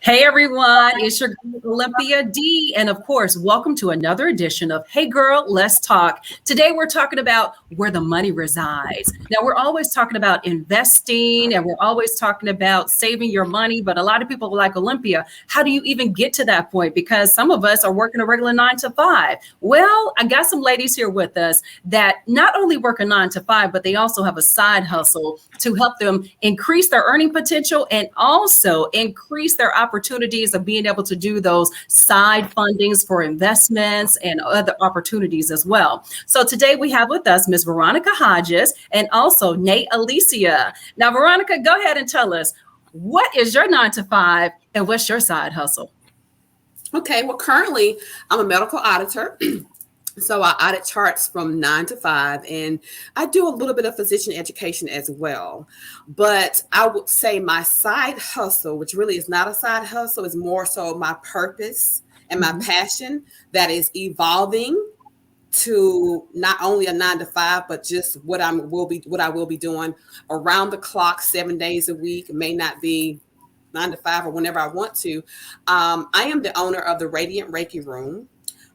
Hey everyone, it's your girl Olympia D. And of course, welcome to another edition of Hey Girl, Let's Talk. Today we're talking about where the money resides. Now, we're always talking about investing and we're always talking about saving your money. But a lot of people are like, Olympia, how do you even get to that point? Because some of us are working a regular 9 to 5. Well, I got some ladies here with us that not only work a 9 to 5, but they also have a side hustle to help them increase their earning potential and also increase their opportunities of being able to do those side fundings for investments and other opportunities as well. So today we have with us Ms. Veronica Hodges and also Nate Alicia. Now, Veronica, go ahead and tell us, what is your 9 to 5 and what's your side hustle? Okay, well, currently I'm a medical auditor. So I audit charts from 9 to 5, and I do a little bit of physician education as well. But I would say my side hustle, which really is not a side hustle, is more so my purpose and my passion that is evolving to not only a 9 to 5, but just what I will be doing around the clock, 7 days a week. It may not be 9 to 5 or whenever I want to. I am the owner of the Radiant Reiki Room.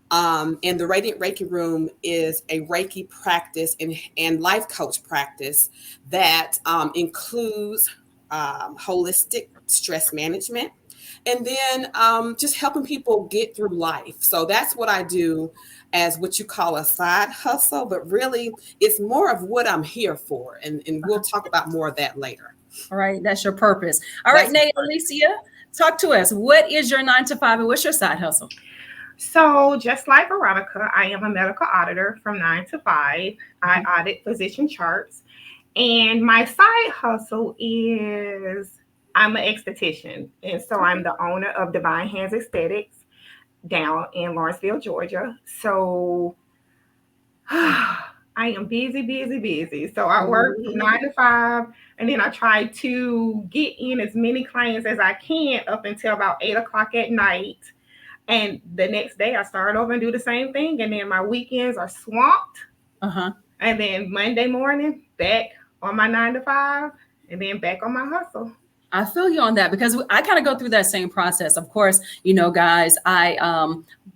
And the Radiant Reiki Room is a Reiki practice and life coach practice that includes holistic stress management and then just helping people get through life. So that's what I do as what you call a side hustle, but really it's more of what I'm here for. And we'll talk about more of that later. All right, that's your purpose. All right, Nate, Alicia, talk to us. What is your 9 to 5 and what's your side hustle? So just like Veronica, I am a medical auditor from 9 to 5. I audit physician charts. And my side hustle is I'm an esthetician. And so I'm the owner of Divine Hands Aesthetics down in Lawrenceville, Georgia. So I am busy. So I work from 9 to 5, and then I try to get in as many clients as I can up until about 8 o'clock at night. And the next day I start over and do the same thing. And then my weekends are swamped. And then Monday morning, back on my 9 to 5, and then back on my hustle. I feel you on that because I kind of go through that same process. Of course, you know, guys,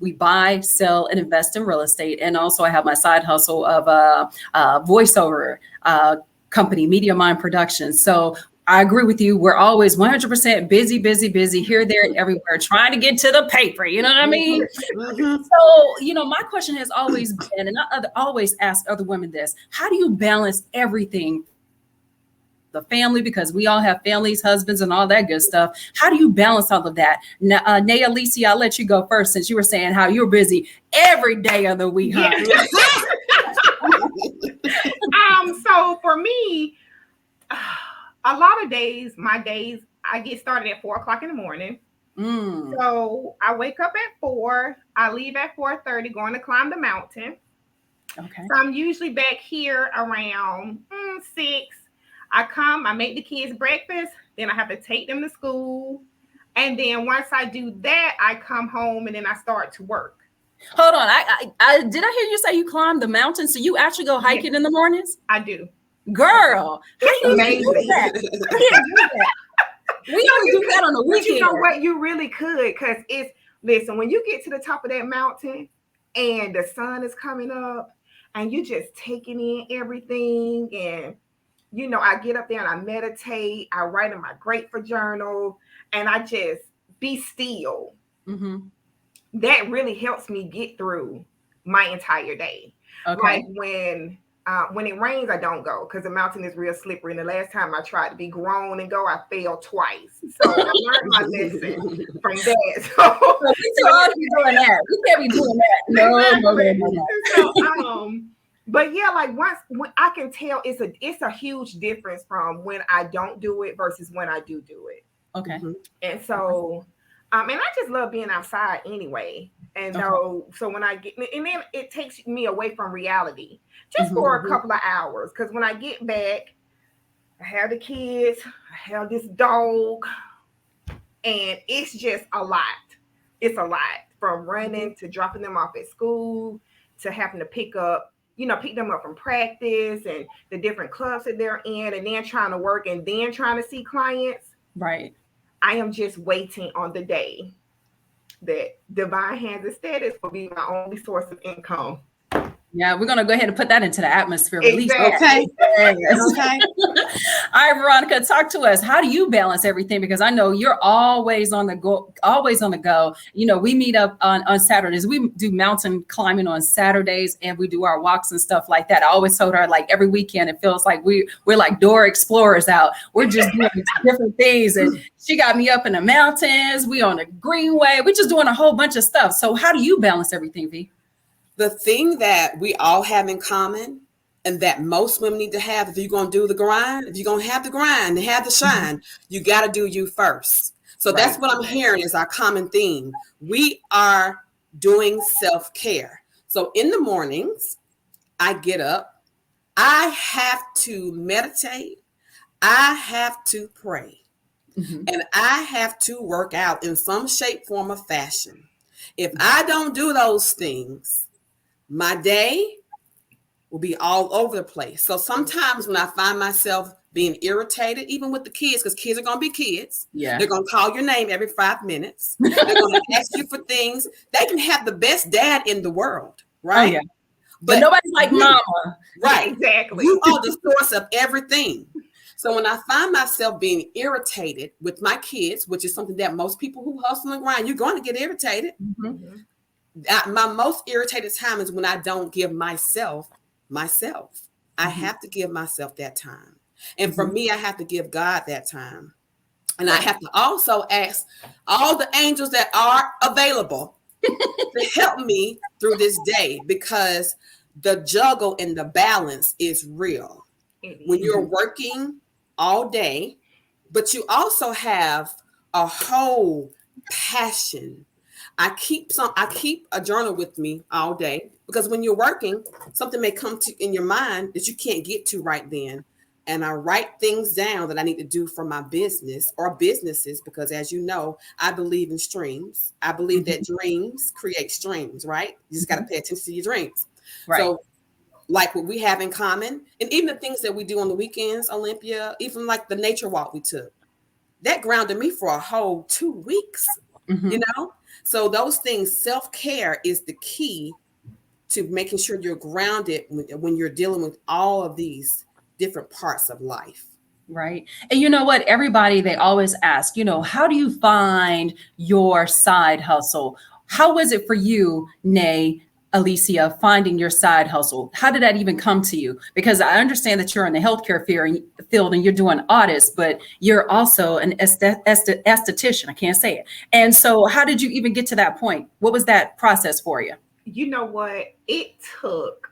we buy, sell, and invest in real estate. And also I have my side hustle of a voiceover company, Media Mind Productions. So I agree with you. We're always 100% busy here, there, and everywhere, trying to get to the paper. You know what I mean? So, you know, my question has always been, and I always ask other women this, how do you balance everything? The family, because we all have families, husbands, and all that good stuff. How do you balance all of that? Now, Nate, Alicia, I'll let you go first since you were saying how you're busy every day of the week. Huh? So for me, a lot of days, I get started at 4 o'clock in the morning. So I wake up at 4. I leave at 4:30, going to climb the mountain. Okay. So I'm usually back here around 6. I come, I make the kids breakfast, then I have to take them to school. And then once I do that, I come home and then I start to work. Hold on. I did I hear you say you climb the mountain? So you actually go hiking in the mornings? I do. Girl, it's amazing. Do that? We only do that on the weekend. But you know what? You really could, because listen, when you get to the top of that mountain and the sun is coming up and you just taking in everything, and you know, I get up there and I meditate, I write in my grateful journal, and I just be still. That really helps me get through my entire day. Okay. Like when it rains, I don't go because the mountain is real slippery. And the last time I tried to be grown and go, I failed twice. So I learned my lesson from that. So we can't be doing that. We can't be doing that. No. But yeah, like when I can tell it's a huge difference from when I don't do it versus when I do it. Okay. And so, and I just love being outside anyway. And so when I get, and then it takes me away from reality just for a couple of hours. Because when I get back, I have the kids, I have this dog, and it's just a lot. It's a lot, from running to dropping them off at school to having to pick them up from practice and the different clubs that they're in, and then trying to work and then trying to see clients. Right. I am just waiting on the day that divine hands and status will be my only source of income. Yeah, we're going to go ahead and put that into the atmosphere. Release Exactly. that. Okay. Okay. All right, Veronica, talk to us. How do you balance everything? Because I know you're always on the go, always on the go. You know, we meet up on Saturdays. We do mountain climbing on Saturdays, and we do our walks and stuff like that. I always told her, like, every weekend, it feels like we're like Dora Explorers out. We're just doing different things. And she got me up in the mountains. We on the Greenway. We're just doing a whole bunch of stuff. So how do you balance everything, V? The thing that we all have in common, and that most women need to have, if you're going to do the grind, if you're going to have the grind and have the shine, you got to do you first. So that's what I'm hearing is our common theme. We are doing self-care. So in the mornings, I get up, I have to meditate, I have to pray, and I have to work out in some shape, form, or fashion. If I don't do those things, my day will be all over the place. So sometimes when I find myself being irritated, even with the kids, because kids are going to be kids. Yeah. They're going to call your name every 5 minutes. They're going to ask you for things. They can have the best dad in the world, right? Oh, yeah. But nobody's like mama. Right. Exactly. You are the source of everything. So when I find myself being irritated with my kids, which is something that most people who hustle and grind, you're going to get irritated. My most irritated time is when I don't give myself. I have to give myself that time. And for me, I have to give God that time. And I have to also ask all the angels that are available to help me through this day, because the juggle and the balance is real. When you're working all day, but you also have a whole passion. I keep a journal with me all day, because when you're working, something may come to in your mind that you can't get to right then. And I write things down that I need to do for my business or businesses, because as you know, I believe in streams. I believe that dreams create streams, right? You just got to pay attention to your dreams. Right. So like what we have in common, and even the things that we do on the weekends, Olympia, even like the nature walk we took, that grounded me for a whole 2 weeks, you know? So those things, self-care is the key to making sure you're grounded when you're dealing with all of these different parts of life. Right. And you know what? Everybody, they always ask, you know, how do you find your side hustle? How was it for you, Nay, Alicia, finding your side hustle? How did that even come to you? Because I understand that you're in the healthcare field and you're doing audits, but you're also an esthetician. I can't say it. And so how did you even get to that point? What was that process for you? You know what? It took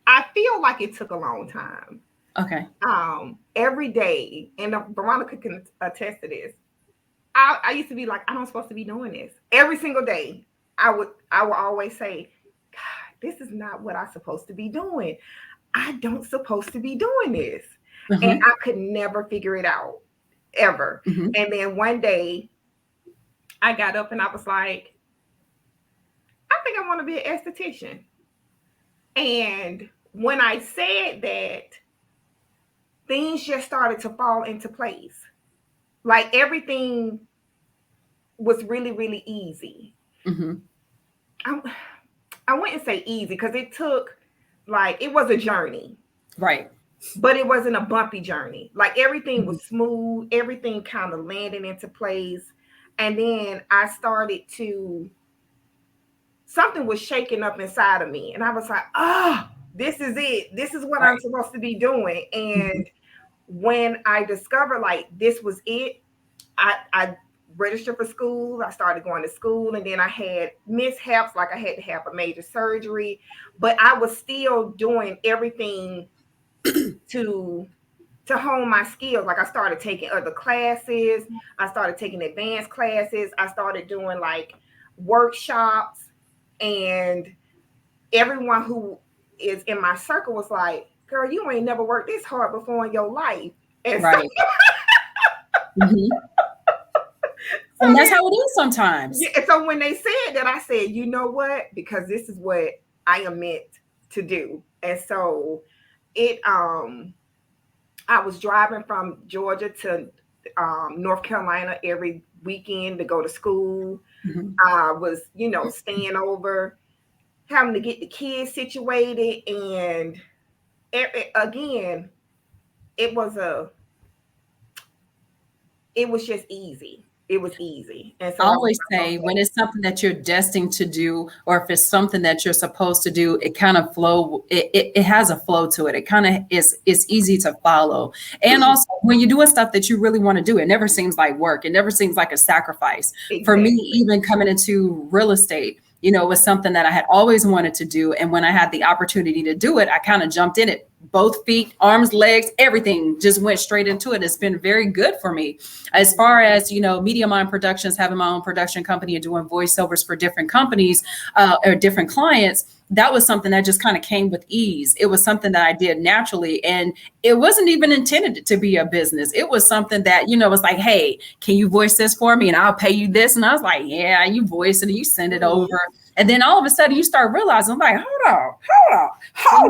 I feel like it took a long time. Okay. Every day, and Veronica can attest to this. I used to be like, I'm not supposed to be doing this. Every single day, I would always say, God, this is not what I'm supposed to be doing. I don't supposed to be doing this. And I could never figure it out, ever. And then one day, I got up and I was like, I think I want to be an esthetician. And when I said that, things just started to fall into place. Like everything was really, really easy. I wouldn't say easy, because it took, like, it was a journey. Right. But it wasn't a bumpy journey. Like everything was smooth. Everything kind of landed into place. And then I started to, something was shaking up inside of me. And I was like, this is it. This is what I'm supposed to be doing. And when I discovered like this was it, I registered for school. I started going to school, and then I had mishaps, like I had to have a major surgery, but I was still doing everything to hone my skills. Like I started taking other classes. I started taking advanced classes. I started doing like workshops, and everyone who is in my circle was like, girl, you ain't never worked this hard before in your life. And right. And that's how it is sometimes. Yeah, so when they said that, I said, you know what? Because this is what I am meant to do. And so it I was driving from Georgia to North Carolina every weekend to go to school. Mhm. I was, staying over, having to get the kids situated, and again, it was just easy. It was easy, and so I I was always like, say when okay. it's something that you're destined to do, or if it's something that you're supposed to do, it kind of flow. It has a flow to it. It kind of is. It's easy to follow. And also, when you're doing stuff that you really want to do, it never seems like work. It never seems like a sacrifice. For me, Exactly. even coming into real estate, it was something that I had always wanted to do. And when I had the opportunity to do it, I kind of jumped in it. Both feet, arms, legs, everything just went straight into it. It's been very good for me. As far as, Media Mind Productions, having my own production company and doing voiceovers for different companies or different clients, that was something that just kind of came with ease. It was something that I did naturally. And it wasn't even intended to be a business. It was something that, was like, hey, can you voice this for me? And I'll pay you this. And I was like, yeah, you voice it and you send it over. And then all of a sudden you start realizing, I'm like, hold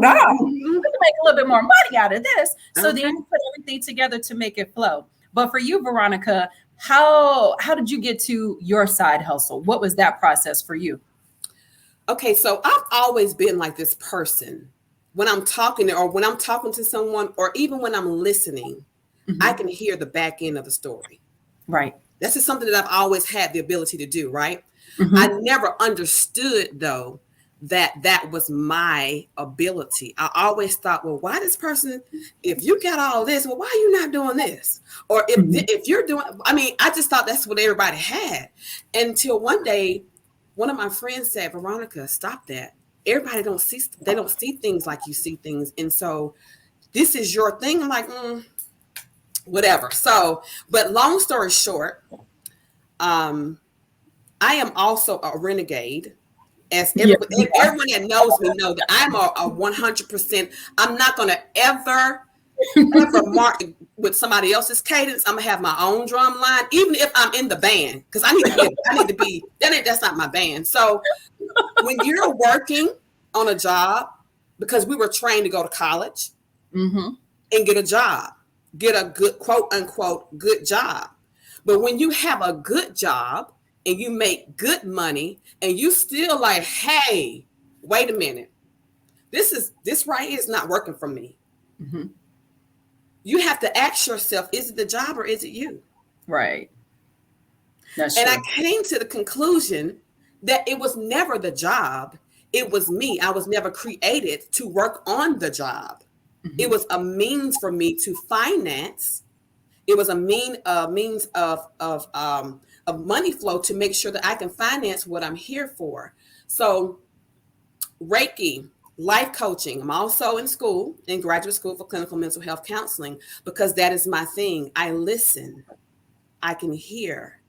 on. We can make a little bit more money out of this. So then you put everything together to make it flow. But for you, Veronica, how did you get to your side hustle? What was that process for you? Okay, so I've always been like this person. When I'm talking or when I'm talking to someone or even when I'm listening, I can hear the back end of the story. Right. That's just something that I've always had the ability to do, right? Mm-hmm. I never understood, though, that was my ability. I always thought, well, why this person, if you got all this, well, why are you not doing this? Or if you're doing, I just thought that's what everybody had. Until one day, one of my friends said, Veronica, stop that. Everybody don't see things like you see things. And so this is your thing. I'm like, whatever. So, but long story short, I am also a renegade. As everyone that knows me know that I'm a 100%. I'm not going to ever mark with somebody else's cadence. I'm gonna have my own drum line, even if I'm in the band, because I need to be. That's not my band. So when you're working on a job, because we were trained to go to college and get a job, get a good quote unquote good job. But when you have a good job and you make good money and you still like, hey, wait a minute, this right here is not working for me. You have to ask yourself, is it the job or is it you? Right. That's and true. I came to the conclusion that it was never the job. It was me. I was never created to work on the job. It was a means for me to finance. It was a means of money flow to make sure that I can finance what I'm here for. So Reiki, life coaching. I'm also in graduate school for clinical mental health counseling, because that is my thing. I listen, I can hear,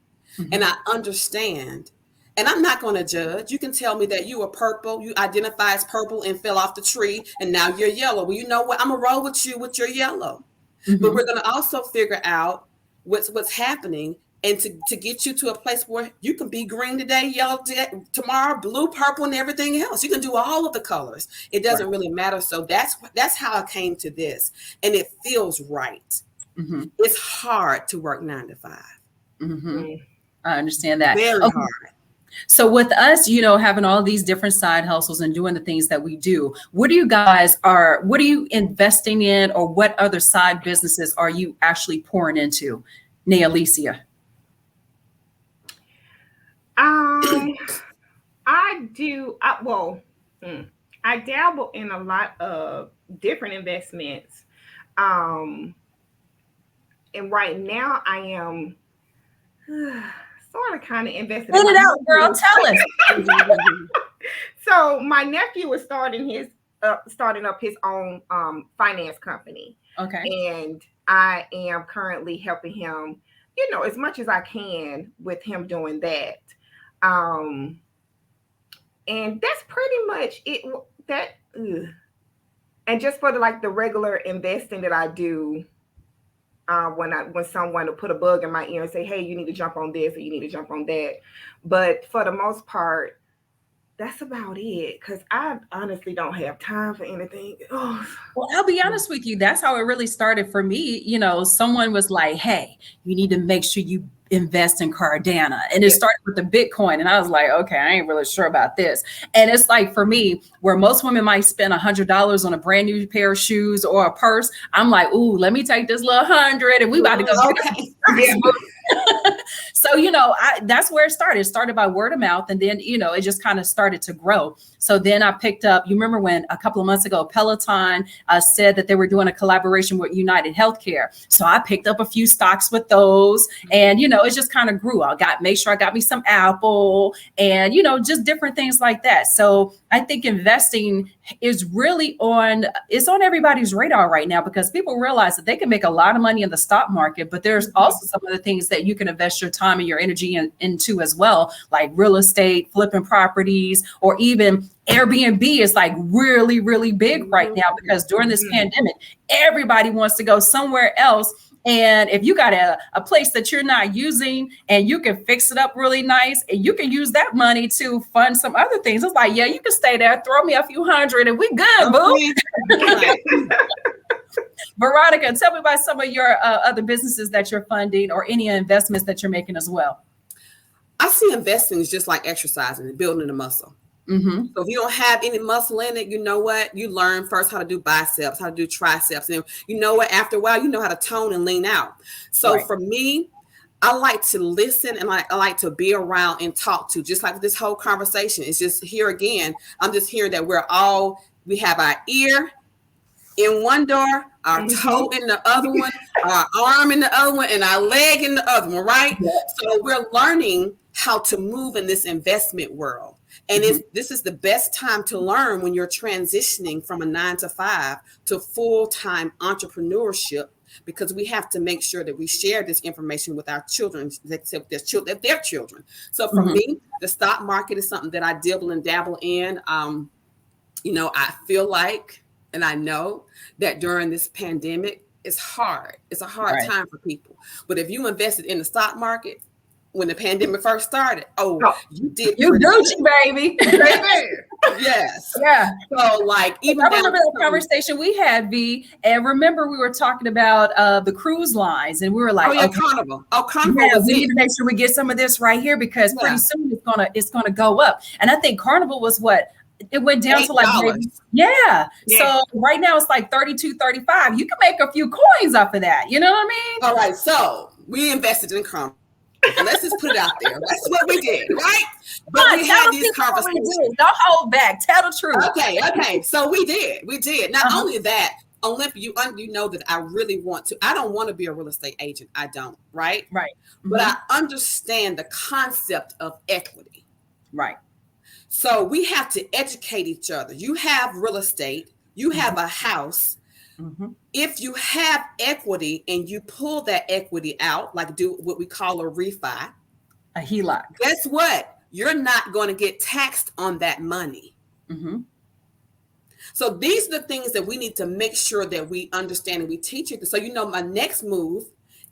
and I understand. And I'm not going to judge. You can tell me that you are purple, you identify as purple and fell off the tree, and now you're yellow. Well, you know what? I'm going to roll with you with your yellow. But we're going to also figure out what's happening, and to get you to a place where you can be green today, yellow today, tomorrow, blue, purple, and everything else. You can do all of the colors. It doesn't really matter. So that's how I came to this, and it feels right. It's hard to work 9 to 5. I understand that. Very hard. So with us, having all these different side hustles and doing the things that we do, what are you investing in, or what other side businesses are you actually pouring into, Nealicia? I dabble in a lot of different investments. And right now I am sort of kind of invested Put in it out, girl. Tell us. So my nephew is starting up his own finance company. Okay. And I am currently helping him, as much as I can with him doing that. And that's pretty much it. And just for the regular investing that I do, when someone will put a bug in my ear and say, hey, you need to jump on this or you need to jump on that. But for the most part, that's about it. Cause I honestly don't have time for anything. Oh, Well, I'll be honest with you. That's how it really started for me. Someone was like, hey, you need to make sure you invest in Cardano. And it Yeah. started with the Bitcoin. And I was like, okay, I ain't really sure about this. And it's like for me, where most women might spend $100 on a brand new pair of shoes or a purse, I'm like, ooh, let me take this little 100 and we about to go. Okay. yeah. So, that's where it started. It started by word of mouth. And then, it just kind of started to grow. So then I picked up, you remember when a couple of months ago, Peloton said that they were doing a collaboration with United Healthcare. So I picked up a few stocks with those and, it just kind of grew. Make sure I got me some Apple and, just different things like that. So I think investing is really on everybody's radar right now because people realize that they can make a lot of money in the stock market, but there's also some of the things that you can invest your time and your energy into as well, like real estate, flipping properties, or even Airbnb is like really, really big right now because during this pandemic, everybody wants to go somewhere else. And if you got a place that you're not using and you can fix it up really nice and you can use that money to fund some other things, it's like, yeah, you can stay there, throw me a few hundred and we good, boo. Veronica, tell me about some of your other businesses that you're funding or any investments that you're making as well. I see investing is just like exercising and building a muscle. Mm-hmm. So if you don't have any muscle in it, you know what? You learn first how to do biceps, how to do triceps. And you know what? After a while, you know how to tone and lean out. So Right. for me, I like to listen and I like to be around and talk to, just like this whole conversation. It's just here again. I'm just hearing that we have our ear in one door, our toe in the other one, our arm in the other one, and our leg in the other one, right? Yeah. So we're learning how to move in this investment world. And this is the best time to learn when you're transitioning from a 9 to 5 to full-time entrepreneurship, because we have to make sure that we share this information with our children, their children. So for me, the stock market is something that I dibble and dabble in. I feel like, and I know that during this pandemic, it's hard. It's a hard Right. time for people. But if you invested in the stock market when the pandemic first started, you did. You Gucci, baby. Yes. Yeah. So even I remember the conversation we had, V, and remember we were talking about the cruise lines, and we were like, okay, Carnival. Carnival. Yeah, we need to make sure we get some of this right here because pretty soon it's gonna go up. And I think Carnival was what it went down to like maybe, yeah. So right now it's like 32, 35. You can make a few coins off of that. You know what I mean? All right. So we invested in Carnival. Let's just put it out there. That's what we did, right? But we had these conversations. Don't hold back. Tell the truth. Okay. So we did. Not only that, Olympia, you know that I really want to. I don't want to be a real estate agent. I don't, right? Right. But I understand the concept of equity. Right. So we have to educate each other. You have real estate. You have a house. If you have equity and you pull that equity out, like do what we call a refi, a HELOC, guess what? You're not going to get taxed on that money. So these are the things that we need to make sure that we understand and we teach it. So my next move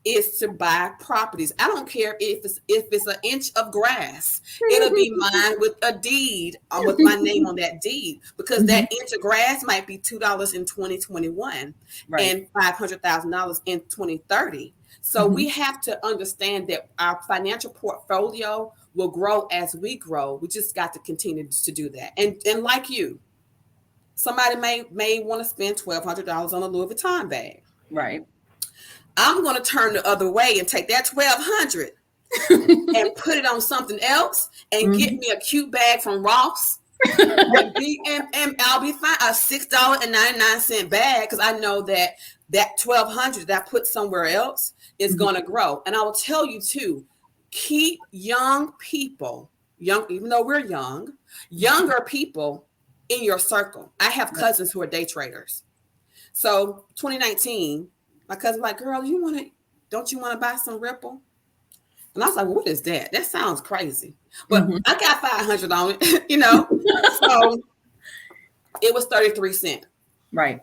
is to buy properties. I don't care if it's an inch of grass. It'll be mine with a deed, with my name on that deed, because that inch of grass might be $2 in 2021 and $500,000 in 2030. So we have to understand that our financial portfolio will grow as we grow. We just got to continue to do that. And like you, somebody may want to spend $1,200 on a Louis Vuitton bag. Right. I'm going to turn the other way and take that $1,200 and put it on something else and get me a cute bag from Ross and I'll be fine. A $6.99 bag, because I know that $1,200 that I put somewhere else is going to grow. And I will tell you too, keep young people, even though we're younger people in your circle. I have cousins who are day traders. So 2019, my cousin was like, girl, don't you want to buy some Ripple? And I was like, what is that? That sounds crazy. But I got $500 on it, So it was 33 cents. Right.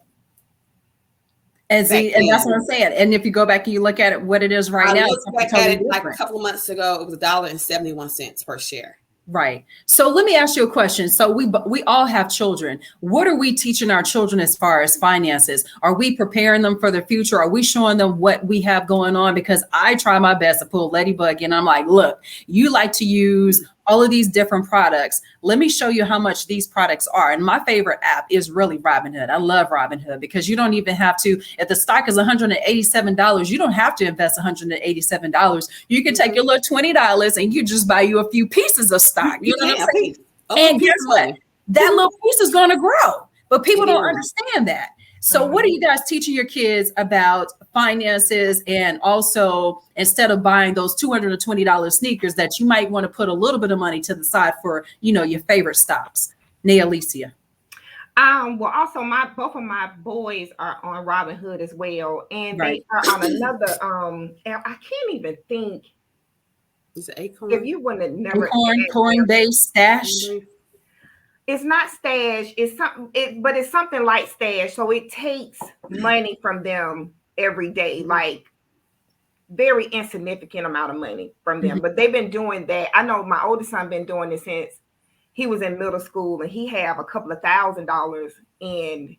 And see, and that's what I'm saying. And if you go back and you look at it, what it is right now, I looked back at it like a couple of months ago, it was $1.71 per share. Right. So let me ask you a question. So we all have children. What are we teaching our children as far as finances? Are we preparing them for the future? Are we showing them what we have going on? Because I try my best to pull Ladybug in. I'm like, look, you like to use all of these different products. Let me show you how much these products are. And my favorite app is really Robinhood. I love Robinhood because you don't even have to, if the stock is $187, you don't have to invest $187. You can take your little $20 and you just buy you a few pieces of stock. You know what I'm saying? And guess what? That little piece is going to grow, but people don't understand that. So what are you guys teaching your kids about finances? And also, instead of buying those $220 sneakers, that you might want to put a little bit of money to the side for, your favorite stops? Nia Alicia. Well, also both of my boys are on Robinhood as well. And they are on another app. I can't even think. Is it Acorn? If you wouldn't have never Coinbase, Stash. It's not Stash. It's something, but it's something like Stash. So it takes money from them every day, like very insignificant amount of money from them. But they've been doing that. I know my oldest son been doing it since he was in middle school, and he have a couple of $1,000s in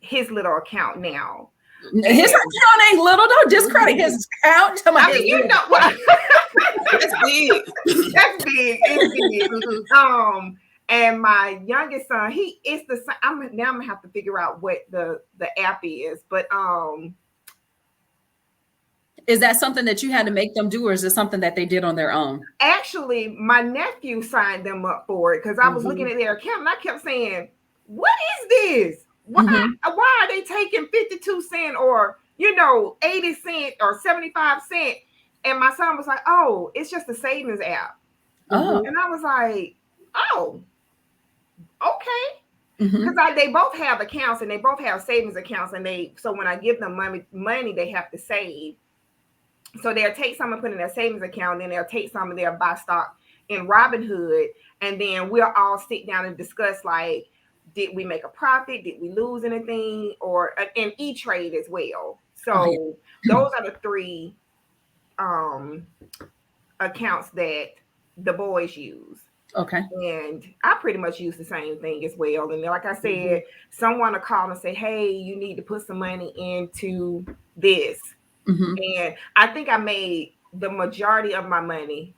his little account now. His account ain't little. Don't discredit his account. I mean, you know what? That's big. That's big. It's big. And my youngest son, it's the same. I'm gonna have to figure out what the app is, but is that something that you had to make them do, or is it something that they did on their own? Actually, my nephew signed them up for it because I was looking at their account and I kept saying, "What is this? Why are they taking 52 cents or 80 cents or 75 cents?" And my son was like, "Oh, it's just a savings app." And I was like, "Oh, okay." Because they both have accounts and they both have savings accounts, and so when I give them money, they have to save. So they'll take some and put in their savings account, and then they'll take some and they'll buy stock in Robinhood, and then we'll all sit down and discuss, like, did we make a profit? Did we lose anything? Or in E-Trade as well. So those are the three accounts that the boys use. Okay. And I pretty much use the same thing as well. And like I said, someone will call and say, "Hey, you need to put some money into this." And I think I made the majority of my money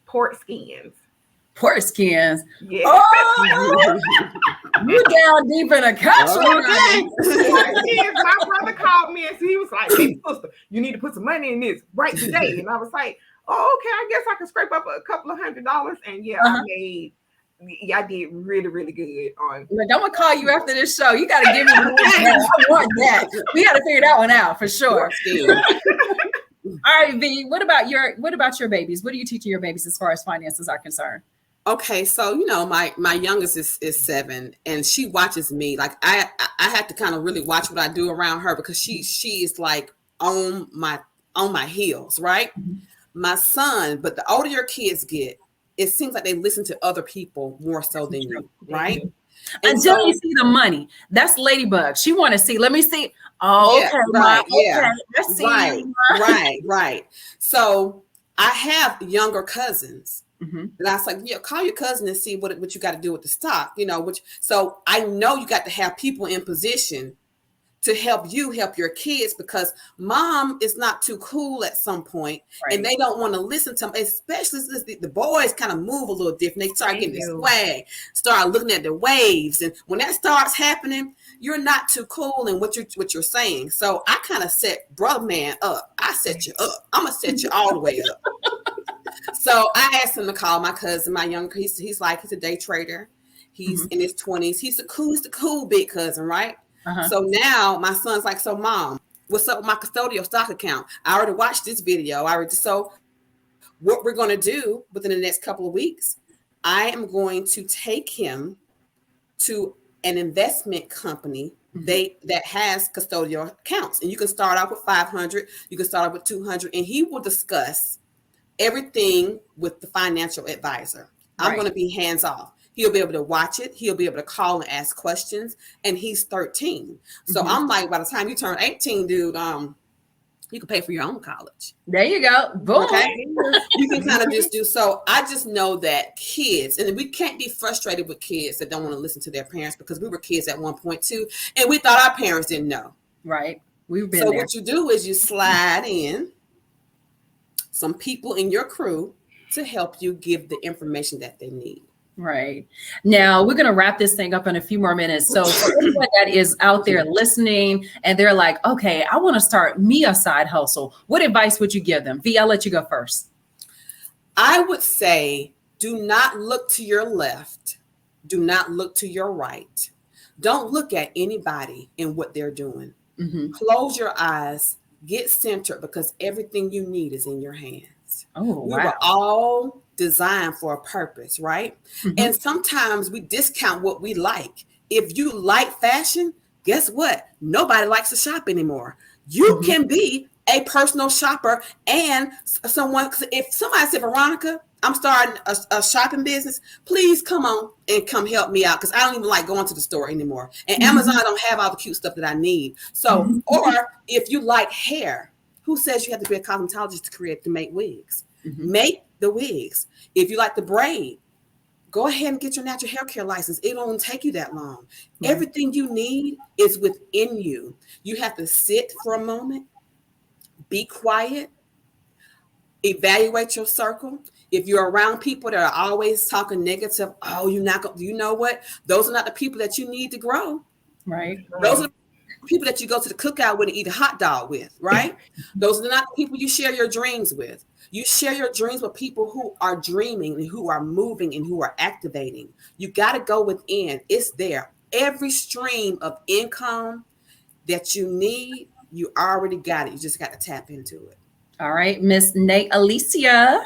pork skins. Pork skins. Yeah. Oh, you down deep in a country. My brother called me and he was like, "Hey, sister, you need to put some money in this right today." And I was like, "Oh, okay, I guess I can scrape up a couple of $100s." And I did really, really good on. Look, I'm gonna call you after this show. You gotta give me that. I want that. We gotta figure that one out for sure. All right, V. What about your babies? What are you teaching your babies as far as finances are concerned? Okay, so my youngest is 7, and she watches me. Like I have to kind of really watch what I do around her because she is like on my heels, right? My son, but the older your kids get, it seems like they listen to other people more so than you, right? Until you see the money. That's Ladybug. She want to see. Let me see. Oh, okay, right, okay. Let's see. Right. So I have younger cousins. And I was like, call your cousin and see what you got to do with the stock, so I know you got to have people in position to help your kids, because mom is not too cool at some point, and they don't want to listen to them, especially since the boys kind of move a little different. They start getting this swag, start looking at the waves, and when that starts happening, you're not too cool in what you're saying. So I kind of set brother man up. I set you up. I'm gonna set you all the way up. So I asked him to call my cousin, my younger. He's a day trader. He's in his 20s. He's the cool big cousin, right? So now my son's like, "So mom, what's up with my custodial stock account? I already watched this video. So what we're going to do within the next couple of weeks, I am going to take him to an investment company that has custodial accounts. And you can start off with 500, you can start off with 200, and he will discuss everything with the financial advisor. I'm going to be hands off. He'll be able to watch it. He'll be able to call and ask questions. And he's 13. So I'm like, by the time you turn 18, dude, You can pay for your own college. There you go. Boom. Okay. You can kind of just do so. I just know that kids, and we can't be frustrated with kids that don't want to listen to their parents, because we were kids at one point too, and we thought our parents didn't know. Right. We've been so there. What you do is you slide in some people in your crew to help you give the information that they need. Right. Now we're going to wrap this thing up in a few more minutes. So for anyone that is out there listening and they're like, okay, I want to start me a side hustle, what advice would you give them? V, I'll let you go first. I would say, do not look to your left. Do not look to your right. Don't look at anybody and what they're doing. Mm-hmm. Close your eyes, get centered, because everything you need is in your hands. Oh, we wow. were all designed for a purpose, right? Mm-hmm. And sometimes we discount what we like. If you like fashion, guess what? Nobody likes to shop anymore. You mm-hmm. can be a personal shopper and someone. If somebody said, Veronica, I'm starting a shopping business, please come on and come help me out, because I don't even like going to the store anymore. And mm-hmm. Amazon don't have all the cute stuff that I need. So, mm-hmm. or if you like hair, who says you have to be a cosmetologist to make wigs? Mm-hmm. Make the wigs. If you like the braid, go ahead and get your natural hair care license. It won't take you that long. Mm-hmm. Everything you need is within you. You have to sit for a moment, be quiet, evaluate your circle. If you're around people that are always talking negative, oh, you're not going, you know what? Those are not the people that you need to grow. Right. Those are the people that you go to the cookout with and eat a hot dog with, right? Those are not the people you share your dreams with. You share your dreams with people who are dreaming and who are moving and who are activating. You got to go within. It's there. Every stream of income that you need, you already got it. You just got to tap into it. All right, Miss Nate Alicia.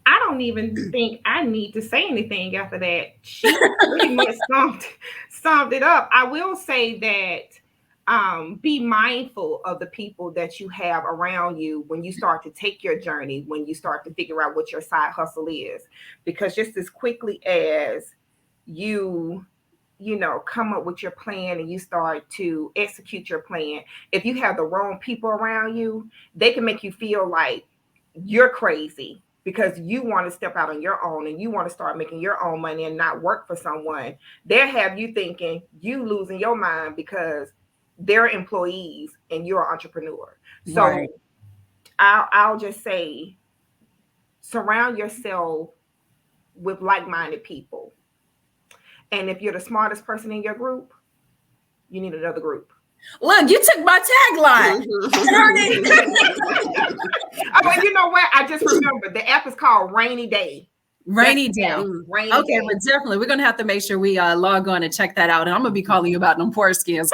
I don't even think I need to say anything after that. She pretty much summed it up. I will say that be mindful of the people that you have around you when you start to take your journey, when you start to figure out what your side hustle is. Because just as quickly as you come up with your plan and you start to execute your plan, if you have the wrong people around you, they can make you feel like you're crazy because you want to step out on your own and you want to start making your own money and not work for someone. They'll have you thinking you losing your mind because they're employees and you're an entrepreneur. So right. I'll just say, surround yourself with like-minded people. And if you're the smartest person in your group, you need another group. Look, you took my tagline. Oh, you know what? I just remembered the app is called Rainy Day. Rainy Day. Rainy okay, Day. But definitely, we're gonna have to make sure we log on and check that out. And I'm gonna be calling you about them poor skins.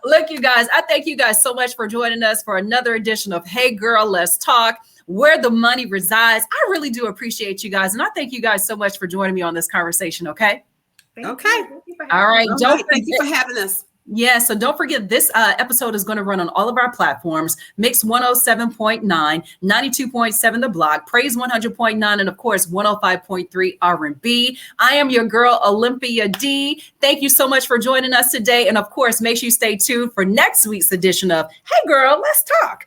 Look, you guys, I thank you guys so much for joining us for another edition of Hey Girl, Let's Talk, Where the Money Resides. I really do appreciate you guys, and I thank you guys so much for joining me on this conversation. Okay. Okay. All right. Thank you for having us. Yeah, so don't forget, this episode is going to run on all of our platforms: Mix 107.9, 92.7 The Block, Praise 100.9, and of course 105.3 R&B. I am your girl, Olympia D. Thank you so much for joining us today, and of course, make sure you stay tuned for next week's edition of Hey Girl, Let's Talk.